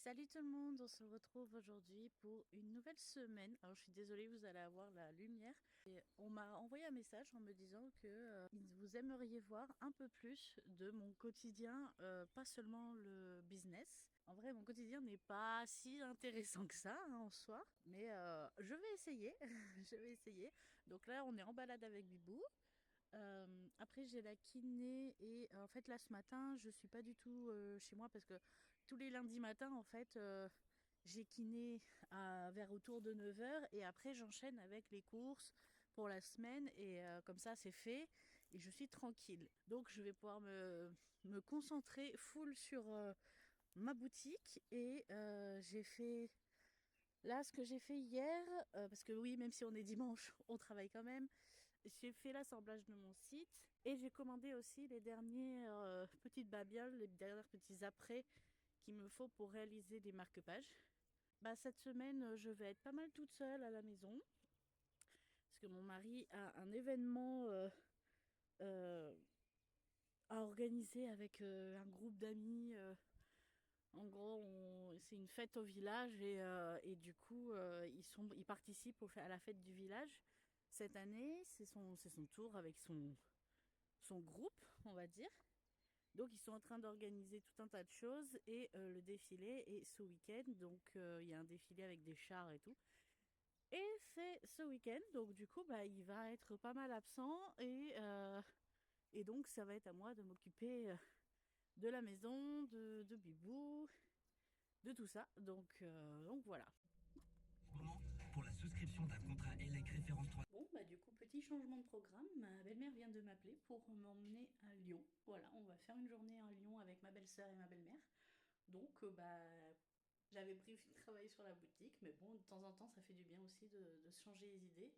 Salut tout le monde, on se retrouve aujourd'hui pour une nouvelle semaine. Alors je suis désolée, vous allez avoir la lumière. Et on m'a envoyé un message en me disant que vous aimeriez voir un peu plus de mon quotidien, pas seulement le business. En vrai, mon quotidien n'est pas si intéressant que ça en soi, mais je vais essayer. Je vais essayer. Donc là, on est en balade avec Bibou. Après j'ai la kiné et en fait là ce matin je suis pas du tout chez moi parce que tous les lundis matins en fait j'ai kiné vers autour de 9 h et après j'enchaîne avec les courses pour la semaine et comme ça c'est fait et je suis tranquille. Donc je vais pouvoir me concentrer full sur ma boutique et j'ai fait là ce que j'ai fait hier parce que oui même si on est dimanche on travaille quand même. J'ai fait l'assemblage de mon site et j'ai commandé aussi les dernières petites babioles, les derniers petits apprêts qu'il me faut pour réaliser des marque-pages. Bah, cette semaine, je vais être pas mal toute seule à la maison parce que mon mari a un événement euh, à organiser avec un groupe d'amis. En gros, c'est une fête au village et du coup, ils participent à la fête du village. Cette année, c'est son tour avec son groupe, on va dire. Donc ils sont en train d'organiser tout un tas de choses et le défilé est ce week-end. Donc il y a un défilé avec des chars et tout. Et c'est ce week-end, donc du coup bah, il va être pas mal absent et donc ça va être à moi de m'occuper de la maison, de Bibou, de tout ça. Donc voilà. Moment pour la souscription d'un contrat ELEC référence 3. Bon, bah du coup, petit changement de programme. Ma belle-mère vient de m'appeler pour m'emmener à Lyon. Voilà, on va faire une journée à Lyon avec ma belle-sœur et ma belle-mère. Donc, bah, j'avais prévu de travailler sur la boutique, mais bon, de temps en temps, ça fait du bien aussi de se changer les idées.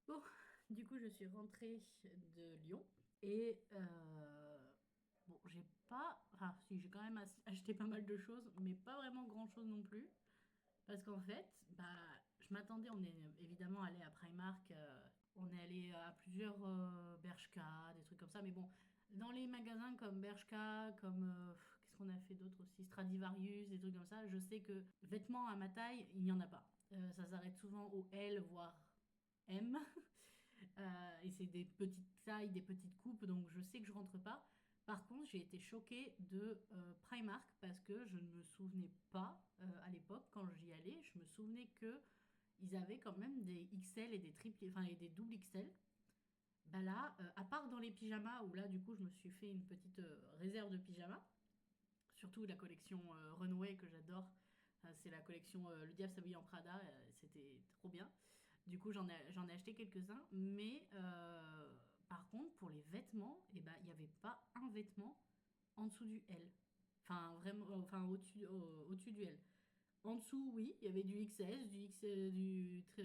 Bon, du coup, je suis rentrée de Lyon et bon, j'ai pas. Enfin, si, j'ai quand même acheté pas mal de choses, mais pas vraiment grand-chose non plus. Parce qu'en fait, bah, je m'attendais, on est évidemment allé à Primark, on est allé à plusieurs Bershka, des trucs comme ça, mais bon, dans les magasins comme Bershka, comme qu'est-ce qu'on a fait d'autre aussi, Stradivarius, des trucs comme ça, je sais que vêtements à ma taille, il n'y en a pas. Ça s'arrête souvent au L, voire M. Et c'est des petites tailles, des petites coupes, donc je sais que je rentre pas. Par contre, j'ai été choquée de Primark parce que je ne me souvenais pas à l'époque quand j'y allais, je me souvenais que ils avaient quand même des XL et des triple, enfin et des double XL. Bah là, à part dans les pyjamas où là du coup je me suis fait une petite réserve de pyjamas, surtout la collection Runway que j'adore. C'est la collection Le Diable s'habille en Prada, c'était trop bien. Du coup, j'en ai acheté quelques-uns, mais par contre, pour les vêtements, eh ben, il n'y avait pas un vêtement en dessous du L. Enfin, vraiment, enfin, au-dessus du L. En dessous, oui, il y avait du XS,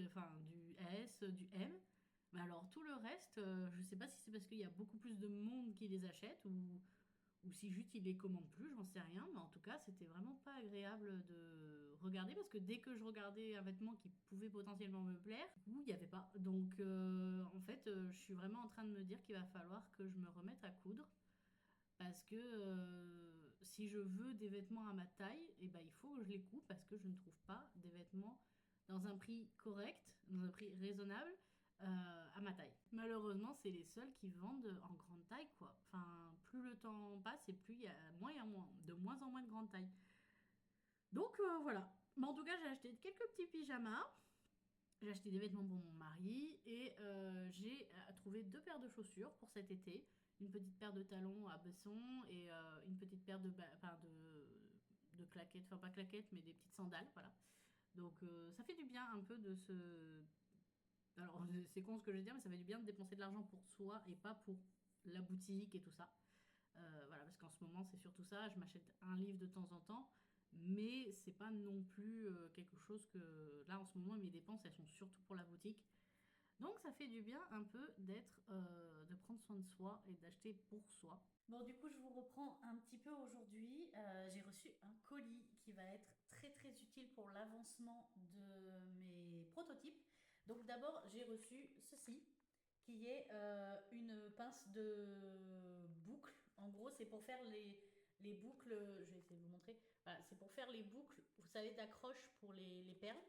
enfin, du S, du M. Mais alors, tout le reste, je ne sais pas si c'est parce qu'il y a beaucoup plus de monde qui les achète ou si juste il les commande plus, j'en sais rien, mais en tout cas, c'était vraiment pas agréable de regarder parce que dès que je regardais un vêtement qui pouvait potentiellement me plaire, il n'y avait pas. Donc, en fait, je suis vraiment en train de me dire qu'il va falloir que je me remette à coudre parce que si je veux des vêtements à ma taille, eh ben, il faut que je les coupe parce que je ne trouve pas des vêtements dans un prix correct, dans un prix raisonnable à ma taille. Malheureusement, c'est les seuls qui vendent en grande taille, quoi. Enfin, plus le temps passe et plus il y a moins, de moins en moins de grande taille. Donc voilà. Mais en tout cas, j'ai acheté quelques petits pyjamas. J'ai acheté des vêtements pour mon mari et j'ai trouvé deux paires de chaussures pour cet été. Une petite paire de talons à Besson et une petite paire de claquettes, enfin pas claquettes, mais des petites sandales, voilà. Donc ça fait du bien un peu de se... Alors c'est con ce que je veux dire, mais ça fait du bien de dépenser de l'argent pour soi et pas pour la boutique et tout ça. Voilà, parce qu'en ce moment c'est surtout ça, je m'achète un livre de temps en temps, mais c'est pas non plus quelque chose que... Là en ce moment mes dépenses elles sont surtout pour la boutique. Donc ça fait du bien un peu de prendre soin de soi et d'acheter pour soi. Bon, du coup, je vous reprends un petit peu aujourd'hui. J'ai reçu un colis qui va être très très utile pour l'avancement de mes prototypes. Donc d'abord, j'ai reçu ceci, qui est une pince de boucle. En gros, c'est pour faire les boucles, je vais essayer de vous montrer. Voilà, c'est pour faire les boucles, vous savez, d'accroche pour les perles.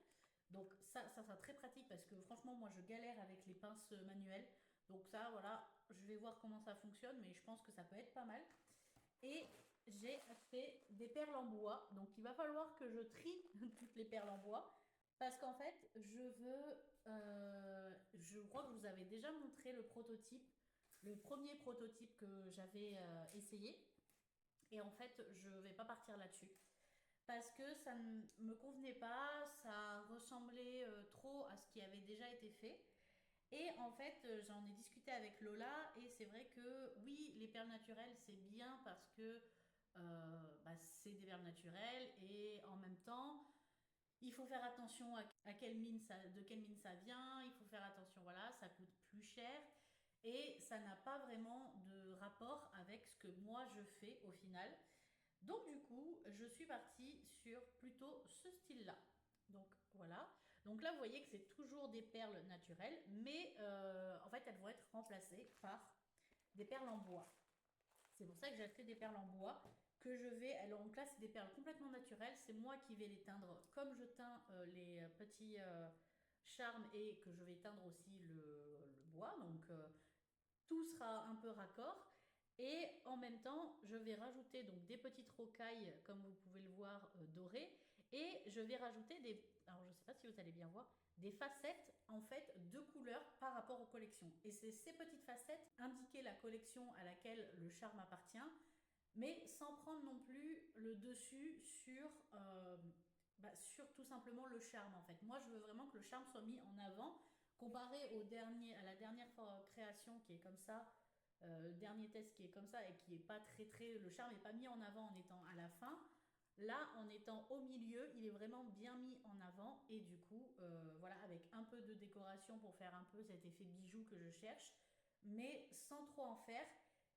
Donc ça sera très pratique parce que franchement, moi, je galère avec les pinces manuelles. Donc ça, voilà, je vais voir comment ça fonctionne, mais je pense que ça peut être pas mal. Et j'ai acheté des perles en bois. Donc il va falloir que je trie toutes les perles en bois. Parce qu'en fait, je crois que je vous avais déjà montré le prototype, le premier prototype que j'avais essayé. Et en fait, je ne vais pas partir là-dessus. Parce que ça ne me convenait pas, ça ressemblait trop à ce qui avait déjà été fait. Et en fait, j'en ai discuté avec Lola et c'est vrai que oui, les perles naturelles, c'est bien parce que c'est des perles naturelles et en même temps, il faut faire attention à quelle mine ça, de quelle mine ça vient, il faut faire attention, voilà, ça coûte plus cher et ça n'a pas vraiment de rapport avec ce que moi je fais au final. Donc du coup, je suis partie sur plutôt ce style-là. Donc voilà. Donc là, vous voyez que c'est toujours des perles naturelles, mais en fait, elles vont être remplacées par des perles en bois. C'est pour ça que j'ai acheté des perles en bois que je vais. Alors donc là, c'est des perles complètement naturelles. C'est moi qui vais les teindre comme je teins les petits charmes et que je vais teindre aussi le bois. Donc tout sera un peu raccord. Et en même temps, je vais rajouter donc des petites rocailles, comme vous pouvez le voir, dorées. Et je vais rajouter des, alors je ne sais pas si vous allez bien voir, des facettes en fait de couleurs par rapport aux collections. Et c'est ces petites facettes indiquer la collection à laquelle le charme appartient, mais sans prendre non plus le dessus sur tout simplement le charme en fait. Moi, je veux vraiment que le charme soit mis en avant comparé à la dernière création qui est comme ça, le dernier test qui est comme ça et qui est pas très, le charme n'est pas mis en avant en étant à la fin. Là, en étant au milieu, il est vraiment bien mis en avant et du coup, voilà, avec un peu de décoration pour faire un peu cet effet bijou que je cherche, mais sans trop en faire.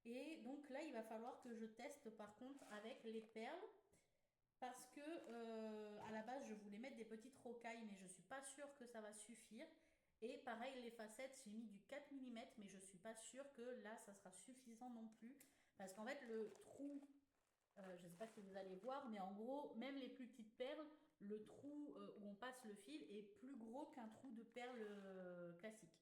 Et donc là, il va falloir que je teste par contre avec les perles parce que à la base, je voulais mettre des petites rocailles, mais je ne suis pas sûre que ça va suffire. Et pareil, les facettes, j'ai mis du 4 mm, mais je ne suis pas sûre que là, ça sera suffisant non plus. Parce qu'en fait, le trou, je ne sais pas si vous allez voir, mais en gros, même les plus petites perles, le trou où on passe le fil est plus gros qu'un trou de perles classique.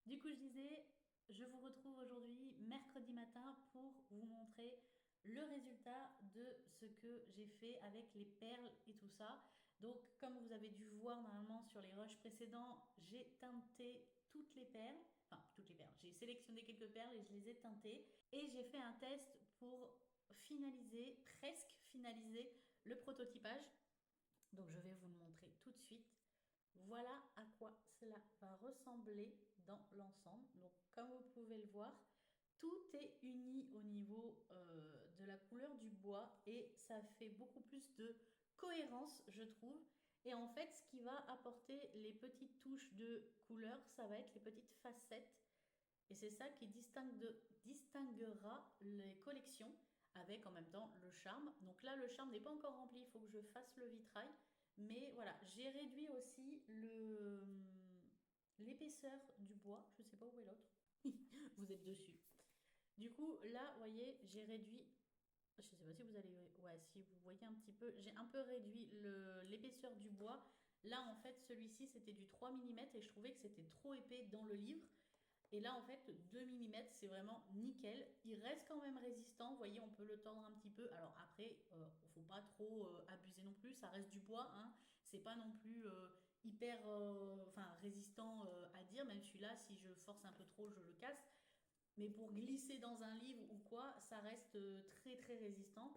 Du coup, je disais, je vous retrouve aujourd'hui, mercredi matin, pour vous montrer le résultat de ce que j'ai fait avec les perles et tout ça. Donc, comme vous avez dû voir normalement sur les rushs précédents, j'ai teinté toutes les perles. Enfin, toutes les perles. J'ai sélectionné quelques perles et je les ai teintées. Et j'ai fait un test pour finaliser, presque finaliser, le prototypage. Donc, je vais vous le montrer tout de suite. Voilà à quoi cela va ressembler dans l'ensemble. Donc comme vous pouvez le voir, tout est uni au niveau de la couleur du bois et ça fait beaucoup plus de cohérence, je trouve. Et en fait, ce qui va apporter les petites touches de couleur, ça va être les petites facettes. Et c'est ça qui distinguera les collections avec en même temps le charme. Donc là, le charme n'est pas encore rempli, il faut que je fasse le vitrail. Mais voilà, j'ai réduit aussi l'épaisseur du bois. Je ne sais pas où est l'autre. Vous êtes dessus. Du coup, là, vous voyez, j'ai réduit. Je ne sais pas si vous allez. Ouais, si vous voyez un petit peu. J'ai un peu réduit l'épaisseur du bois. Là, en fait, celui-ci, c'était du 3 mm et je trouvais que c'était trop épais dans le livre. Et là, en fait, 2 mm, c'est vraiment nickel. Il reste quand même résistant. Vous voyez, on peut le tendre un petit peu. Alors après, il ne faut pas trop abuser non plus. Ça reste du bois. Hein. C'est pas non plus hyper résistant à dire. Même celui-là, si je force un peu trop, je le casse. Mais pour glisser dans un livre ou quoi, ça reste très très résistant.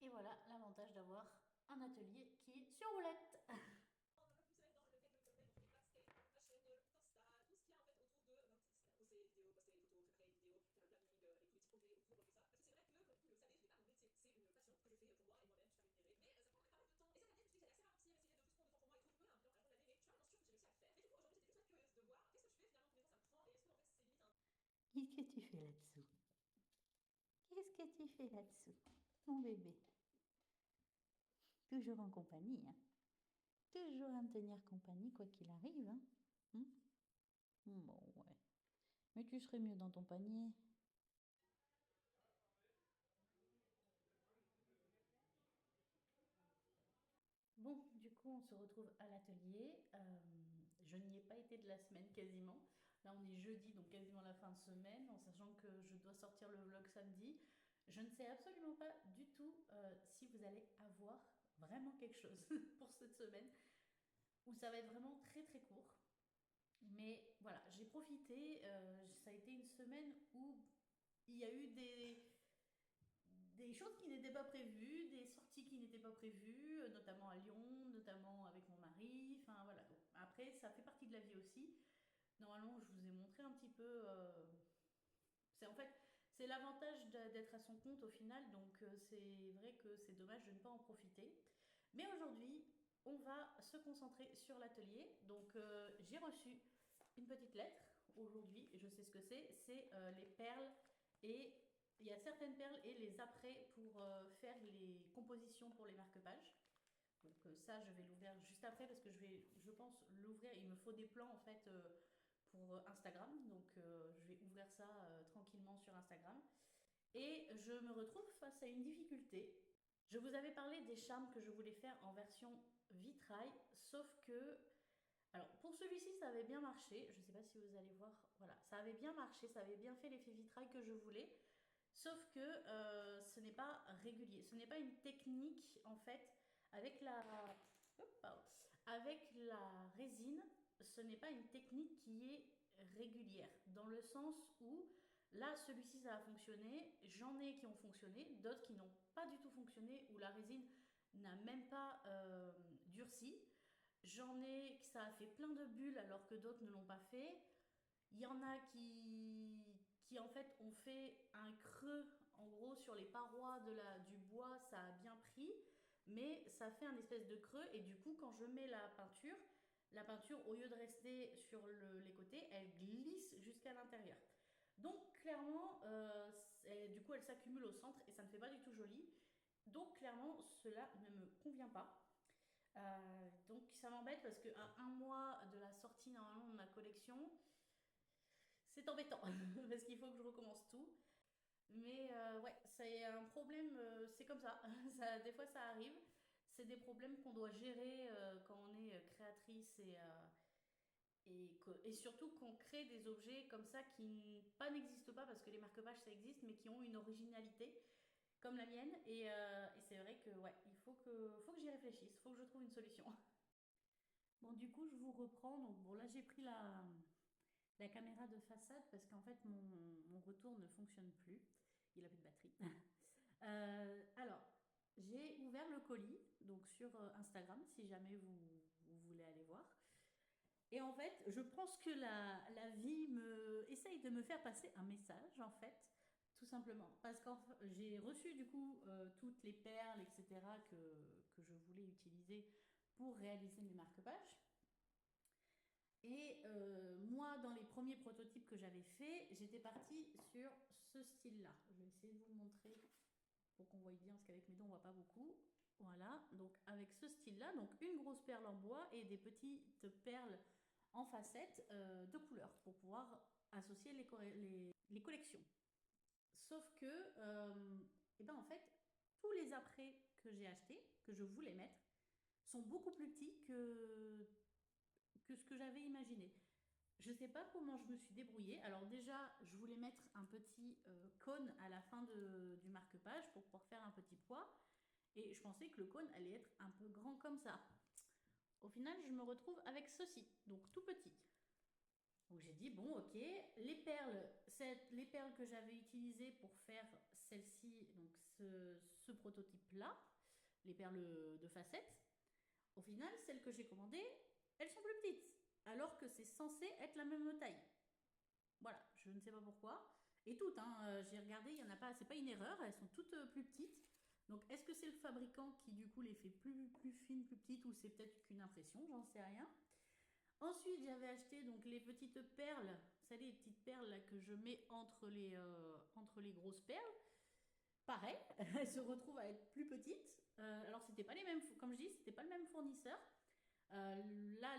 Et voilà l'avantage d'avoir un atelier qui est sur roulette. Qu'est-ce que tu fais là-dessous? Qu'est-ce que tu fais là-dessous, mon bébé? Toujours en compagnie, hein? Toujours à me tenir compagnie, quoi qu'il arrive, hein? Hmm. Bon, ouais. Mais tu serais mieux dans ton panier. Bon, du coup, on se retrouve à l'atelier. Je n'y ai pas été de la semaine quasiment. Là, on est jeudi, donc quasiment la fin de semaine, en sachant que je dois sortir le vlog samedi. Je ne sais absolument pas du tout si vous allez avoir vraiment quelque chose pour cette semaine, où ça va être vraiment très très court. Mais voilà, j'ai profité. Ça a été une semaine où il y a eu des choses qui n'étaient pas prévues, des sorties qui n'étaient pas prévues, notamment à Lyon, notamment avec mon mari. Enfin voilà. Donc, après, ça fait partie de la vie aussi. Normalement, je vous ai montré un petit peu. C'est en fait, c'est l'avantage d'être à son compte au final. Donc c'est vrai que c'est dommage de ne pas en profiter. Mais aujourd'hui, on va se concentrer sur l'atelier. Donc j'ai reçu une petite lettre aujourd'hui. Je sais ce que c'est. C'est les perles et il y a certaines perles et les apprêts pour faire les compositions pour les marque-pages. Donc ça, je vais l'ouvrir juste après parce que je pense, l'ouvrir. Il me faut des plans en fait pour Instagram. Donc je vais ouvrir ça tranquillement sur Instagram. Et je me retrouve face à une difficulté. Je vous avais parlé des charmes que je voulais faire en version vitrail, sauf que alors, pour celui-ci, ça avait bien marché. Je ne sais pas si vous allez voir. Voilà, ça avait bien marché, ça avait bien fait l'effet vitrail que je voulais. Sauf que ce n'est pas régulier. Ce n'est pas une technique, en fait, avec la, avec la résine. Ce n'est pas une technique qui est régulière. Dans le sens où, là, celui-ci, ça a fonctionné. J'en ai qui ont fonctionné. D'autres qui n'ont pas du tout fonctionné, où la résine n'a même pas durci. J'en ai que ça a fait plein de bulles alors que d'autres ne l'ont pas fait. Il y en a qui en fait ont fait un creux en gros sur les parois du bois, ça a bien pris, mais ça fait un espèce de creux et du coup quand je mets la peinture au lieu de rester sur les côtés, elle glisse jusqu'à l'intérieur. Donc clairement, du coup elle s'accumule au centre et ça ne fait pas du tout joli. Donc clairement cela ne me convient pas. Donc ça m'embête parce qu'à un mois de la sortie normalement de ma collection, c'est embêtant parce qu'il faut que je recommence tout. Mais ouais, c'est un problème, c'est comme ça. Des fois ça arrive. C'est des problèmes qu'on doit gérer quand on est créatrice et surtout qu'on crée des objets comme ça qui pas n'existent pas parce que les marque-pages ça existe mais qui ont une originalité comme la mienne. Et c'est vrai que ouais, faut que j'y réfléchisse, faut que je trouve une solution. Bon, du coup, je vous reprends. Donc, bon, là, j'ai pris la caméra de façade parce qu'en fait, mon retour ne fonctionne plus. Il a plus de batterie. Alors, j'ai ouvert le colis, donc sur Instagram, si jamais vous voulez aller voir. Et en fait, je pense que la vie essaye de me faire passer un message, en fait, tout simplement. Parce que j'ai reçu, du coup, toutes les perles, etc., que je voulais utiliser pour réaliser mes marque-pages. Et moi, dans les premiers prototypes que j'avais faits, j'étais partie sur ce style-là. Je vais essayer de vous le montrer pour qu'on voit bien, parce qu'avec mes dents, on ne voit pas beaucoup. Voilà, donc avec ce style-là, donc une grosse perle en bois et des petites perles en facettes de couleurs pour pouvoir associer les collections. Sauf que, et ben en fait, tous les apprêts que j'ai achetés, que je voulais mettre, sont beaucoup plus petits que ce que j'avais imaginé. Je ne sais pas comment je me suis débrouillée. Alors déjà, je voulais mettre un petit cône à la fin du marque-page pour pouvoir faire un petit poids. Et je pensais que le cône allait être un peu grand comme ça. Au final, je me retrouve avec ceci, donc tout petit. Donc j'ai dit, bon, ok, les perles que j'avais utilisées pour faire celle-ci, donc ce prototype-là, les perles de facettes, au final, celles que j'ai commandées, elles sont plus petites, alors que c'est censé être la même taille. Voilà, je ne sais pas pourquoi. Et toutes, hein, j'ai regardé, il y en a pas, c'est pas une erreur, elles sont toutes plus petites. Donc est-ce que c'est le fabricant qui du coup les fait plus fines, plus petites, ou c'est peut-être qu'une impression, j'en sais rien. Ensuite, j'avais acheté donc les petites perles, vous savez, les petites perles là, que je mets entre les grosses perles. Pareil, elles se retrouvent à être plus petites. Alors, c'était pas les mêmes, comme je dis, c'était pas le même fournisseur. Là,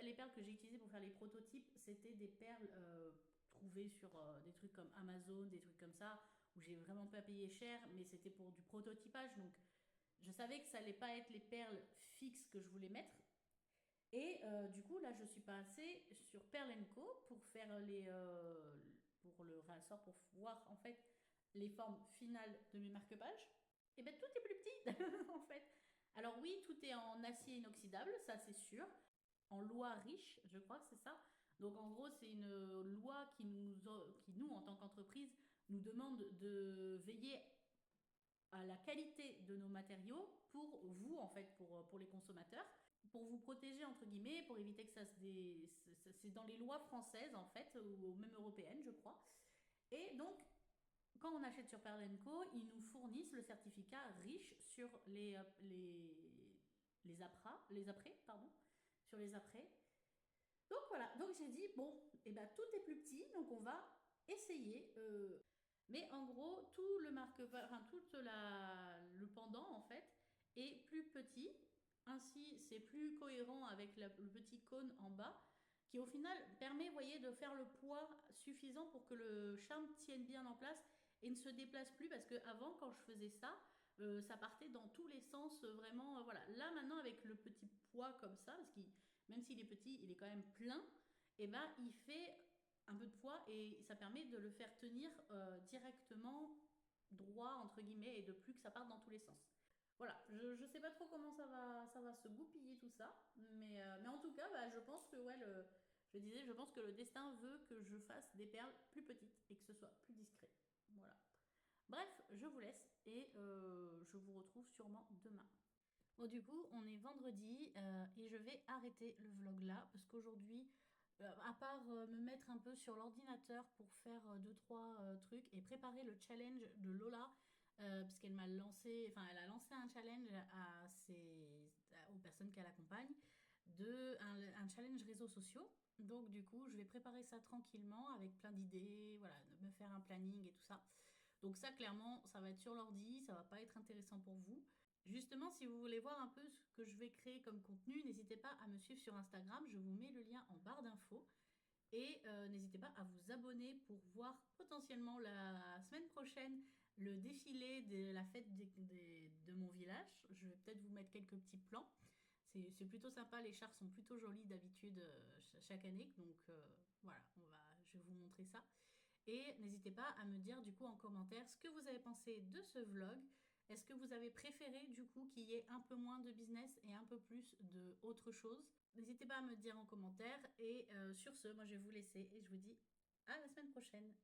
les perles que j'ai utilisées pour faire les prototypes, c'était des perles trouvées sur des trucs comme Amazon, des trucs comme ça, où j'ai vraiment pas payé cher, mais c'était pour du prototypage. Donc, je savais que ça allait pas être les perles fixes que je voulais mettre. Et du coup, là, je suis passée sur Pearl Co pour faire pour le ressort, pour voir en fait les formes finales de mes marque-pages. Et bien, tout est plus petit en fait. Alors oui, tout est en acier inoxydable, ça c'est sûr. En loi riche, je crois que c'est ça. Donc en gros, c'est une loi qui nous, en tant qu'entreprise, nous demande de veiller à la qualité de nos matériaux pour vous, en fait, pour les consommateurs, pour vous protéger, entre guillemets, pour éviter que c'est dans les lois françaises, en fait, ou même européennes, je crois. Et donc, quand on achète sur Pearl Co, ils nous fournissent le certificat riche sur les apprêts, pardon, sur les apprêts. Donc voilà, donc j'ai dit, bon, et ben tout est plus petit, donc on va essayer. Mais en gros, tout le le pendant en fait est plus petit. Ainsi, c'est plus cohérent avec le petit cône en bas, qui au final permet, vous voyez, de faire le poids suffisant pour que le charme tienne bien en place et ne se déplace plus. Parce que avant, quand je faisais ça, ça partait dans tous les sens, vraiment. Voilà. Là maintenant, avec le petit poids comme ça, parce que même s'il est petit, il est quand même plein. Et ben, il fait un peu de poids et ça permet de le faire tenir directement droit entre guillemets et de plus que ça parte dans tous les sens. Voilà, je sais pas trop comment ça va se goupiller tout ça, mais en tout cas, bah, je pense que ouais, je pense que le destin veut que je fasse des perles plus petites et que ce soit plus discret. Voilà. Bref, je vous laisse et je vous retrouve sûrement demain. Bon, du coup, on est vendredi et je vais arrêter le vlog là parce qu'aujourd'hui, à part me mettre un peu sur l'ordinateur pour faire 2-3 trucs et préparer le challenge de Lola, parce qu'elle m'a lancé, enfin elle a lancé un challenge aux personnes qu'elle accompagne, un challenge réseaux sociaux. Donc du coup, je vais préparer ça tranquillement avec plein d'idées, voilà, de me faire un planning et tout ça. Donc ça, clairement, ça va être sur l'ordi, ça va pas être intéressant pour vous. Justement, si vous voulez voir un peu ce que je vais créer comme contenu, n'hésitez pas à me suivre sur Instagram. Je vous mets le lien en barre d'infos. Et n'hésitez pas à vous abonner pour voir potentiellement la semaine prochaine le défilé de la fête de mon village. Je vais peut-être vous mettre quelques petits plans. C'est plutôt sympa, les chars sont plutôt jolis d'habitude chaque année. Donc voilà, je vais vous montrer ça. Et n'hésitez pas à me dire du coup en commentaire ce que vous avez pensé de ce vlog. Est-ce que vous avez préféré du coup qu'il y ait un peu moins de business et un peu plus de autre chose? N'hésitez pas à me dire en commentaire. Et sur ce, moi je vais vous laisser et je vous dis à la semaine prochaine.